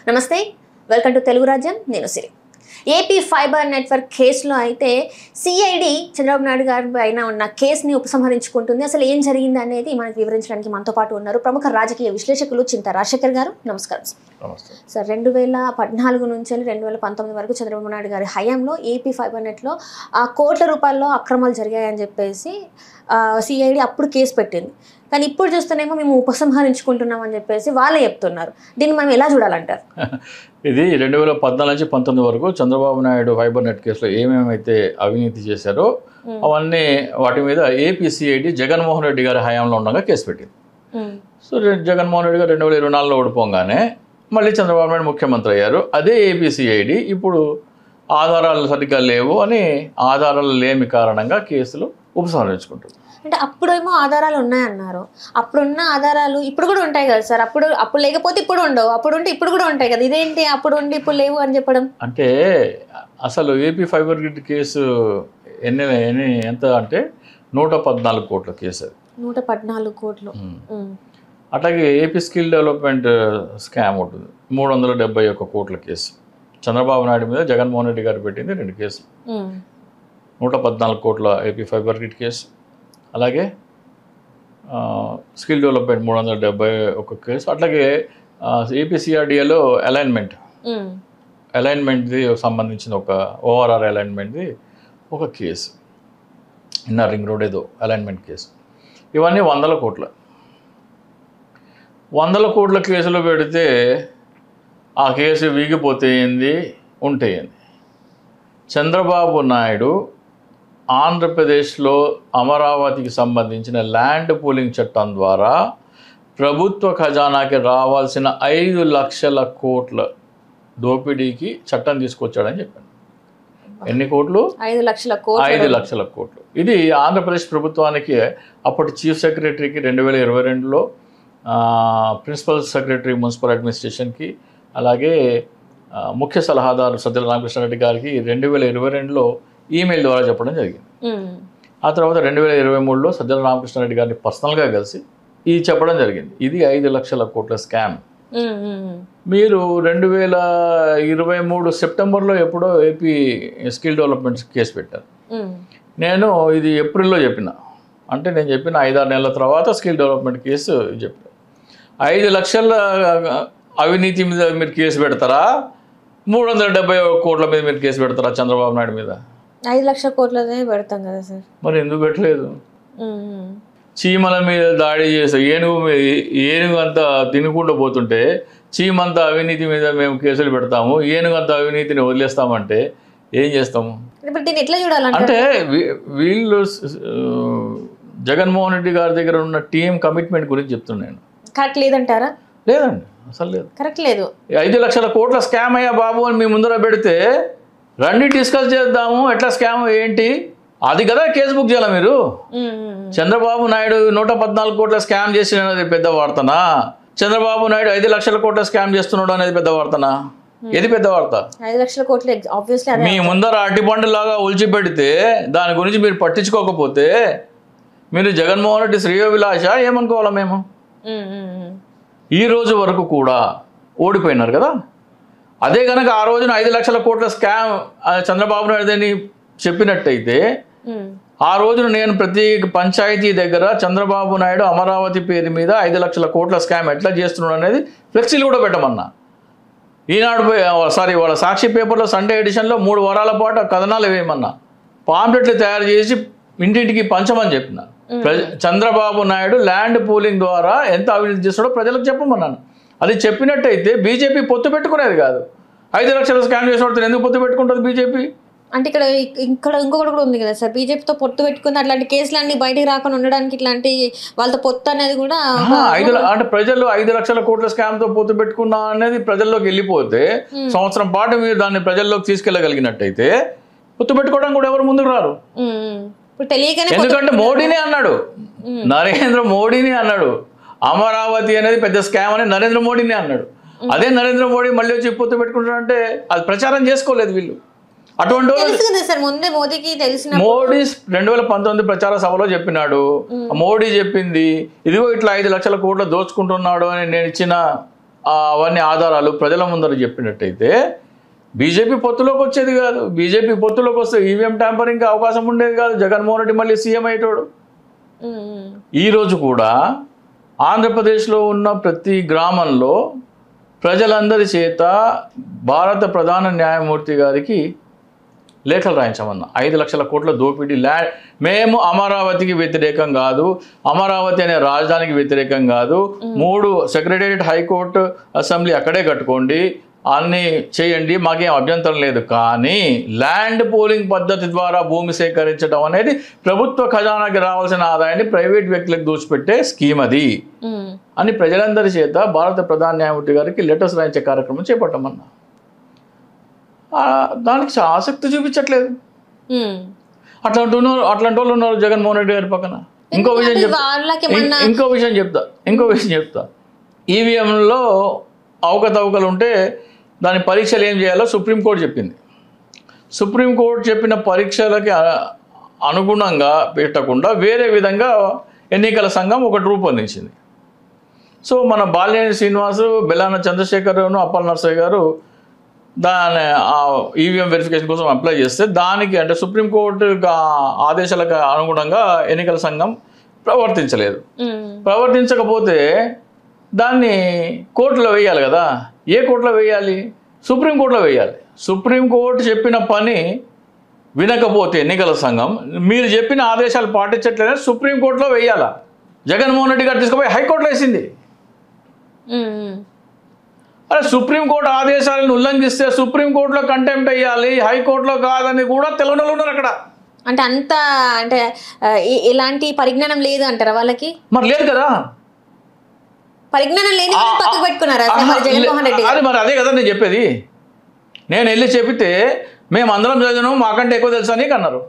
నమస్తే, welcome to Telugu రాజ్యం. నేను సిరి. ఏపీ ఫైబర్ నెట్వర్క్ కేసులో అయితే సిఐడి చంద్రబాబు నాయుడు గారి పైన ఉన్న కేసుని ఉపసంహరించుకుంటుంది. అసలు ఏం జరిగింది అనేది మనకు వివరించడానికి మనతో పాటు ఉన్నారు ప్రముఖ రాజకీయ విశ్లేషకులు చింతా రాజశేఖర్ గారు. నమస్కారం సార్. 2014 నుంచి 2019 వరకు చంద్రబాబు నాయుడు గారి హయాంలో ఏపీ ఫైబర్ నెట్లో కోట్ల రూపాయల్లో అక్రమాలు జరిగాయని చెప్పేసి సిఐడి అప్పుడు కేసు పెట్టింది. కానీ ఇప్పుడు చూస్తేనేమో మేము ఉపసంహరించుకుంటున్నాం అని చెప్పేసి వాళ్ళే చెప్తున్నారు. దీన్ని మనం ఎలా చూడాలంటారు? ఇది 2014 నుంచి 19 వరకు చంద్రబాబు నాయుడు ఫైబర్ నెట్ కేసులో ఏమేమైతే అవినీతి చేశారో అవన్నీ వాటి మీద ఏపీసీఐడి జగన్మోహన్ రెడ్డి గారి హయాంలో ఉండగా కేసు పెట్టింది. సో జగన్మోహన్ రెడ్డి గారు 2024లో ఓడిపోగానే మళ్ళీ చంద్రబాబు నాయుడు ముఖ్యమంత్రి అయ్యారు. అదే ఏపీసీఐడి ఇప్పుడు ఆధారాలు సరిగ్గా లేవు అని ఆధారాలు లేమి కారణంగా కేసులు ఉపసంహరించుకుంటుంది. అంటే అప్పుడేమో ఆధారాలు ఉన్నాయన్నారు. అప్పుడున్న ఆధారాలు ఇప్పుడు కూడా ఉంటాయి కదా సార్. అప్పుడు లేకపోతే ఇప్పుడు ఉండవు, అప్పుడు ఉంటే ఇప్పుడు కూడా ఉంటాయి కదా. ఇదేంటి అప్పుడు ఉండి ఇప్పుడు లేవు అని చెప్పడం? అంటే అసలు ఏపీ ఫైబర్ గ్రిడ్ కేసు ఎంత అంటే 114 కోట్ల కేసు. అది 114 కోట్లు. అట్లాగే ఏపీ స్కిల్ డెవలప్మెంట్ స్కామ్ ఉంటుంది, 371 కోట్ల కేసు. చంద్రబాబు నాయుడు మీద జగన్మోహన్ రెడ్డి గారు పెట్టింది 2 కేసులు. 114 కోట్ల ఏపీ ఫైబర్ గ్రిడ్ కేసు, అలాగే స్కిల్ డెవలప్మెంట్ 371 కేసు. అట్లాగే ఏపీసీఆర్డీఏలో అలైన్మెంట్ది సంబంధించిన ఒక ఓఆర్ఆర్ అలైన్మెంట్ది ఒక కేసు, ఇన్నర్ రింగ్ రోడ్ ఏదో అలైన్మెంట్ కేసు. ఇవన్నీ 100 కోట్ల కేసులు పెడితే ఆ కేసు వీగిపోతే ఏంది, ఉంటే ఏంది. చంద్రబాబు నాయుడు ఆంధ్రప్రదేశ్లో అమరావతికి సంబంధించిన ల్యాండ్ పూలింగ్ చట్టం ద్వారా ప్రభుత్వ ఖజానాకి రావాల్సిన 5 లక్షల కోట్ల దోపిడీకి చట్టం తీసుకొచ్చాడని చెప్పాను. ఎన్ని కోట్లు? 5 లక్షల కోట్లు. 5 లక్షల కోట్లు. ఇది ఆంధ్రప్రదేశ్ ప్రభుత్వానికి అప్పటి చీఫ్ సెక్రటరీకి 2022లో, ప్రిన్సిపల్ సెక్రటరీ మున్సిపల్ అడ్మినిస్ట్రేషన్కి, అలాగే ముఖ్య సలహాదారు సజ్జల రామకృష్ణారెడ్డి గారికి 2022లో ఈమెయిల్ ద్వారా చెప్పడం జరిగింది. ఆ తర్వాత 2023లో సజ్జల రామకృష్ణారెడ్డి గారిని పర్సనల్గా కలిసి ఇది చెప్పడం జరిగింది. ఇది 5 లక్షల కోట్ల స్కామ్. మీరు 2023 సెప్టెంబర్లో ఎప్పుడో ఏపీ స్కిల్ డెవలప్మెంట్ కేసు పెట్టారు. నేను ఇది ఏప్రిల్లో చెప్పిన, అంటే నేను చెప్పిన 5-6 నెలల తర్వాత స్కిల్ డెవలప్మెంట్ కేసు చెప్పాను. 5 లక్షల అవినీతి మీద మీరు కేసు పెడతారా, 371 కోట్ల మీద మీరు కేసు పెడతారా చంద్రబాబు నాయుడు మీద? 5 లక్షల కోట్లనే పెడతాం కదా సార్. మరి ఎందుకు పెట్టలేదు? చీమల మీద దాడి చేస్తే ఏనుగు అంతా తినకుండా పోతుంటే చీమంతా అవినీతి మీద మేము కేసులు పెడతాము, ఏనుగు అంతా అవినీతిని వదిలేస్తామంటే ఏం చేస్తాము? దీన్ని ఎట్లా చూడాలంటే అంటే వీళ్ళు జగన్మోహన్ రెడ్డి గారి దగ్గర ఉన్న టీం కమిట్మెంట్ గురించి చెప్తున్నాను. కరెక్ట్ లేదంటారా? లేదండి, అసలు లేదు, కరెక్ట్ లేదు. 5 లక్షల కోట్ల స్కామ్ అయ్యా బాబు అని మీ ముందర పెడితే రండి డిస్కస్ చేద్దాము, ఎట్లా స్కామ్ ఏంటి అది కదా కేసు బుక్ చేయాలి మీరు. చంద్రబాబు నాయుడు 114 కోట్ల స్కామ్ చేసినది పెద్ద వార్తనా? చంద్రబాబు నాయుడు 5 లక్షల కోట్ల స్కామ్ చేస్తున్నాడు అనేది పెద్ద వార్తనా? ఏది పెద్ద వార్త? 5 లక్షల కోట్లు ఆబ్వియస్లీ మీ ముందర అట్టిపండులాగా ఉల్చి పెడితే దాని గురించి మీరు పట్టించుకోకపోతే మీరు జగన్మోహన్ రెడ్డి శ్రేయోభిలాష ఏమనుకోవాలా మేము? ఈ రోజు వరకు కూడా ఓడిపోయినారు కదా. అదే కనుక ఆ రోజున 5 లక్షల కోట్ల స్కామ్ చంద్రబాబు నాయుడు అని చెప్పినట్టయితే ఆ రోజున నేను ప్రతి పంచాయతీ దగ్గర చంద్రబాబు నాయుడు అమరావతి పేరు మీద 5 లక్షల కోట్ల స్కామ్ ఎట్లా చేస్తున్నాడు అనేది ఫ్లెక్సీలు కూడా పెట్టమన్నా. ఈనాడు వాళ్ళ సాక్షి పేపర్లో సండే ఎడిషన్లో 3 వారాల పాటు కథనాలు వేయమన్నా, పాంప్లెట్లు తయారు చేసి ఇంటింటికి పంచమని చెప్పిన. చంద్రబాబు నాయుడు ల్యాండ్ పూలింగ్ ద్వారా ఎంత అవినీతి చేస్తాడో ప్రజలకు చెప్పమన్నాను. అది చెప్పినట్టయితే బీజేపీ పొత్తు పెట్టుకునేది కాదు. 5 లక్షల స్కామ్ చేసిన ఎందుకు పొత్తు పెట్టుకుంటుంది బీజేపీ? అంటే ఇక్కడ ఇంకొకటి కూడా ఉంది కదా సార్, బీజేపీతో పొత్తు పెట్టుకుంది. అట్లాంటి కేసులన్నీ బయటికి రాకుండా ఉండడానికి ఇట్లాంటి వాళ్ళతో పొత్తు అనేది కూడా అంటే ప్రజలు 5 లక్షల కోట్ల స్కామ్తో పొత్తు పెట్టుకున్నా అనేది ప్రజల్లోకి వెళ్ళిపోతే సంవత్సరం పాటు మీరు దాన్ని ప్రజల్లోకి తీసుకెళ్ళగలిగినట్టయితే పొత్తు పెట్టుకోవడానికి కూడా ఎవరు ముందుకు రారు. ఎందుకంటే మోడీనే అన్నాడు, నరేంద్ర మోడీని అన్నాడు, అమరావతి అనేది పెద్ద స్కామ్ అని నరేంద్ర మోడీనే అన్నాడు. అదే నరేంద్ర మోడీ మళ్ళీ వచ్చి పొత్తు పెట్టుకుంటారంటే అది ప్రచారం చేసుకోలేదు వీళ్ళు. అటువంటి మోడీ 2019 ప్రచార సభలో చెప్పినాడు. మోడీ చెప్పింది ఇదిగో ఇట్లా 5 లక్షల కోట్లు దోచుకుంటున్నాడు అని నేను ఇచ్చిన అవన్నీ ఆధారాలు ప్రజల ముందర చెప్పినట్టయితే బీజేపీ పొత్తులోకి వచ్చేది కాదు. బీజేపీ పొత్తులోకి వస్తే ఈవీఎం ట్యాంపరింగ్కి అవకాశం ఉండేది కాదు. జగన్మోహన్ రెడ్డి మళ్ళీ సీఎం అయ్యేటోడు. ఈరోజు కూడా ఆంధ్రప్రదేశ్లో ఉన్న ప్రతి గ్రామంలో ప్రజలందరి చేత భారత ప్రధాన న్యాయమూర్తి గారికి లేఖలు రాయించమన్నా. 5 లక్షల కోట్ల దోపిడీ ల్యాండ్, మేము అమరావతికి వ్యతిరేకం కాదు, అమరావతి అనే రాజధానికి వ్యతిరేకం కాదు, 3 సెక్రటేరియట్, హైకోర్టు, అసెంబ్లీ అక్కడే కట్టుకోండి, అన్నీ చేయండి, మాకేం అభ్యంతరం లేదు. కానీ ల్యాండ్ పూలింగ్ పద్ధతి ద్వారా భూమి సేకరించడం అనేది ప్రభుత్వ ఖజానాకి రావాల్సిన ఆదాయాన్ని ప్రైవేట్ వ్యక్తులకు దోచిపెట్టే స్కీమ్ అది అని ప్రజలందరి చేత భారత ప్రధాన న్యాయమూర్తి గారికి లెటర్స్ రాయించే కార్యక్రమం చేపట్టమన్నా. దానికి ఆసక్తి చూపించట్లేదు. అట్లాంటి వాళ్ళు ఉన్నారు జగన్మోహన్ రెడ్డి గారి పక్కన. ఇంకో విషయం చెప్తా ఈవీఎంలో అవకతవకలు ఉంటే దాని పరీక్షలు ఏం చేయాలో సుప్రీంకోర్టు చెప్పింది. సుప్రీంకోర్టు చెప్పిన పరీక్షలకి అనుగుణంగా పెట్టకుండా వేరే విధంగా ఎన్నికల సంఘం ఒకటి రూపొందించింది. సో మన బాలినేని శ్రీనివాసు, బెల్లాన చంద్రశేఖరను, అప్పల్ నర్సయ్య గారు దాని ఈవీఎం వెరిఫికేషన్ కోసం అప్లై చేస్తే దానికి అంటే సుప్రీంకోర్టు ఆదేశాలకు అనుగుణంగా ఎన్నికల సంఘం ప్రవర్తించకపోతే దాన్ని కోర్టులో వేయాలి కదా. ఏ కోర్టులో వేయాలి? సుప్రీంకోర్టులో వేయాలి. సుప్రీంకోర్టు చెప్పిన పని వినకపోతే ఎన్నికల సంఘం మీరు చెప్పిన ఆదేశాలు పాటించట్లేదని సుప్రీంకోర్టులో వేయాలా. జగన్మోహన్ రెడ్డి గారు తీసుకుపోయి హైకోర్టులో వేసింది. అరే సుప్రీంకోర్టు ఆదేశాలను ఉల్లంఘిస్తే సుప్రీంకోర్టులో కంటెంప్ట్ అయ్యాలి, హైకోర్టులో కాదని కూడా తెలంగాణలో ఉన్నారు అక్కడ. అంటే ఇలాంటి పరిజ్ఞానం లేదు అంటారా వాళ్ళకి? మరి లేదు కదా, పరిజ్ఞానం లేని పక్కకు పెట్టుకున్నారా జగన్మోహన్ రెడ్డి? అది మరి అదే కదా నేను చెప్పేది. నేను వెళ్ళి చెబితే మేము అందరం చదివినాం, మాకంటే ఎక్కువ తెలుసా నీకు అన్నారు.